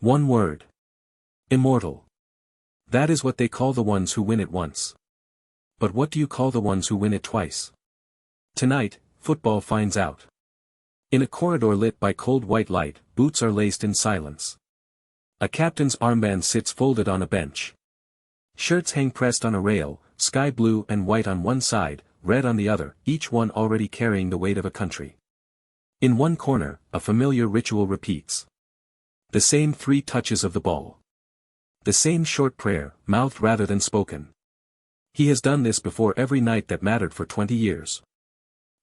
One word. Immortal. That is what they call the ones who win it once. But what do you call the ones who win it twice? Tonight, football finds out. In a corridor lit by cold white light, boots are laced in silence. A captain's armband sits folded on a bench. Shirts hang pressed on a rail, sky blue and white on one side, red on the other, each one already carrying the weight of a country. In one corner, a familiar ritual repeats. The same 3 touches of the ball. The same short prayer, mouthed rather than spoken. He has done this before every night that mattered for 20 years.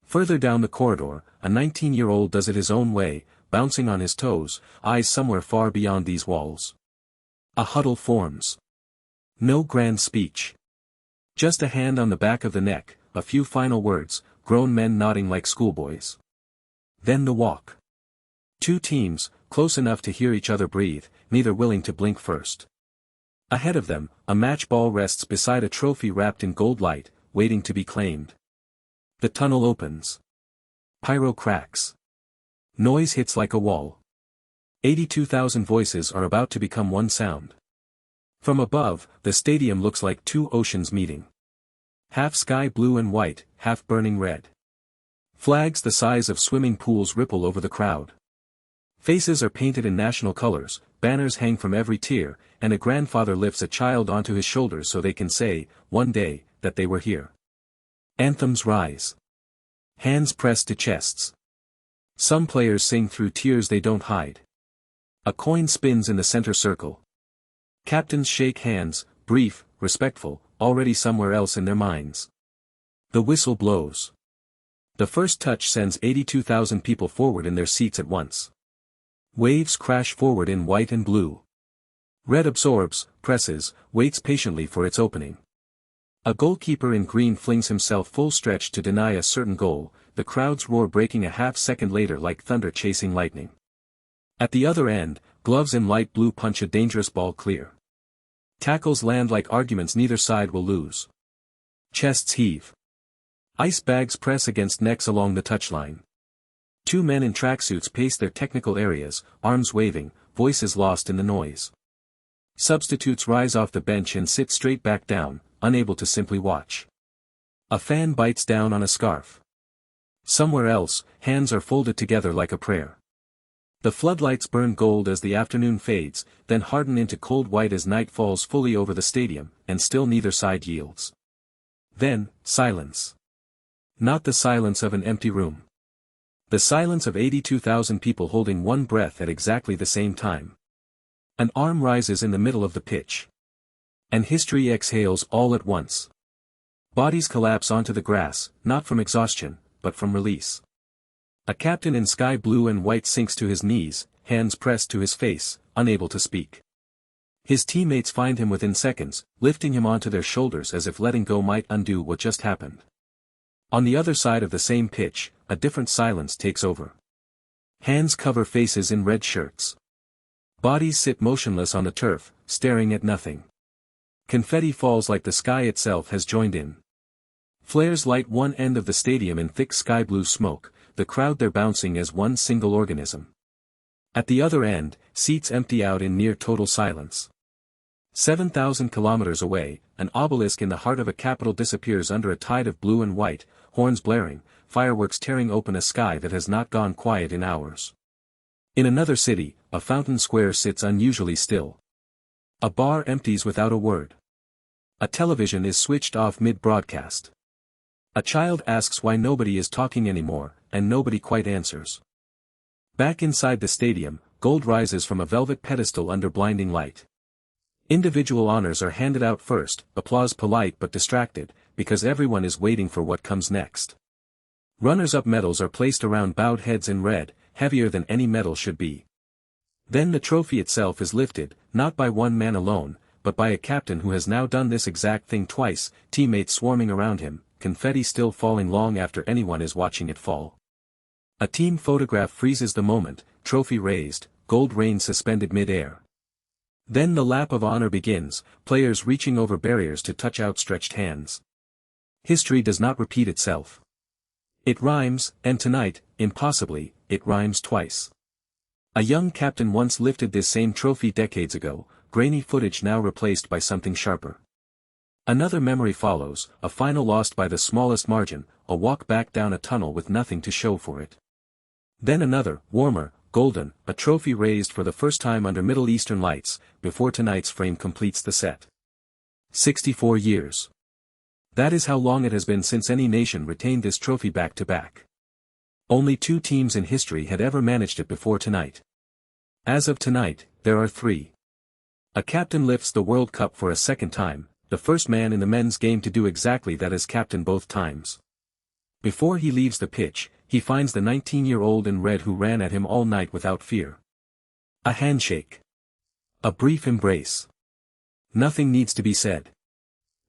Further down the corridor, a 19-year-old does it his own way, bouncing on his toes, eyes somewhere far beyond these walls. A huddle forms. No grand speech. Just a hand on the back of the neck, a few final words, grown men nodding like schoolboys. Then the walk. 2 teams, close enough to hear each other breathe, neither willing to blink first. Ahead of them, a match ball rests beside a trophy wrapped in gold light, waiting to be claimed. The tunnel opens. Pyro cracks. Noise hits like a wall. 82,000 voices are about to become one sound. From above, the stadium looks like 2 oceans meeting. Half sky blue and white, half burning red. Flags the size of swimming pools ripple over the crowd. Faces are painted in national colors, banners hang from every tier, and a grandfather lifts a child onto his shoulders so they can say, one day, that they were here. Anthems rise. Hands press to chests. Some players sing through tears they don't hide. A coin spins in the center circle. Captains shake hands, brief, respectful, already somewhere else in their minds. The whistle blows. The first touch sends 82,000 people forward in their seats at once. Waves crash forward in white and blue. Red absorbs, presses, waits patiently for its opening. A goalkeeper in green flings himself full stretch to deny a certain goal, the crowd's roar breaking a half-second later like thunder chasing lightning. At the other end, gloves in light blue punch a dangerous ball clear. Tackles land like arguments neither side will lose. Chests heave. Ice bags press against necks along the touchline. 2 men in tracksuits pace their technical areas, arms waving, voices lost in the noise. Substitutes rise off the bench and sit straight back down, unable to simply watch. A fan bites down on a scarf. Somewhere else, hands are folded together like a prayer. The floodlights burn gold as the afternoon fades, then harden into cold white as night falls fully over the stadium, and still neither side yields. Then, silence. Not the silence of an empty room. The silence of 82,000 people holding one breath at exactly the same time. An arm rises in the middle of the pitch. And history exhales all at once. Bodies collapse onto the grass, not from exhaustion, but from release. A captain in sky blue and white sinks to his knees, hands pressed to his face, unable to speak. His teammates find him within seconds, lifting him onto their shoulders as if letting go might undo what just happened. On the other side of the same pitch, a different silence takes over. Hands cover faces in red shirts. Bodies sit motionless on the turf, staring at nothing. Confetti falls like the sky itself has joined in. Flares light one end of the stadium in thick sky blue smoke, the crowd there bouncing as one single organism. At the other end, seats empty out in near total silence. 7,000 kilometers away, an obelisk in the heart of a capital disappears under a tide of blue and white, horns blaring, fireworks tearing open a sky that has not gone quiet in hours. In another city, a fountain square sits unusually still. A bar empties without a word. A television is switched off mid-broadcast. A child asks why nobody is talking anymore, and nobody quite answers. Back inside the stadium, gold rises from a velvet pedestal under blinding light. Individual honors are handed out first, applause polite but distracted, because everyone is waiting for what comes next. Runners-up medals are placed around bowed heads in red, heavier than any medal should be. Then the trophy itself is lifted, not by one man alone, but by a captain who has now done this exact thing twice, teammates swarming around him, confetti still falling long after anyone is watching it fall. A team photograph freezes the moment, trophy raised, gold rain suspended mid-air. Then the lap of honor begins, players reaching over barriers to touch outstretched hands. History does not repeat itself. It rhymes, and tonight, impossibly, it rhymes twice. A young captain once lifted this same trophy decades ago, grainy footage now replaced by something sharper. Another memory follows, a final lost by the smallest margin, a walk back down a tunnel with nothing to show for it. Then another, warmer, golden, a trophy raised for the first time under Middle Eastern lights, before tonight's frame completes the set. 64 years. That is how long it has been since any nation retained this trophy back-to-back. Only 2 teams in history had ever managed it before tonight. As of tonight, there are 3. A captain lifts the World Cup for a second time, the first man in the men's game to do exactly that as captain both times. Before he leaves the pitch, he finds the 19-year-old in red who ran at him all night without fear. A handshake. A brief embrace. Nothing needs to be said.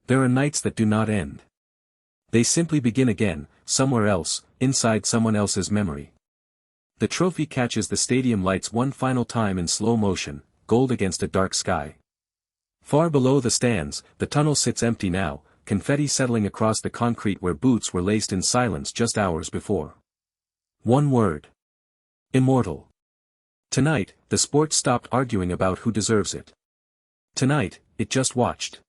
There are nights that do not end. They simply begin again, somewhere else, inside someone else's memory. The trophy catches the stadium lights one final time in slow motion, gold against a dark sky. Far below the stands, the tunnel sits empty now, confetti settling across the concrete where boots were laced in silence just hours before. One word. Immortal. Tonight, the sport stopped arguing about who deserves it. Tonight, it just watched.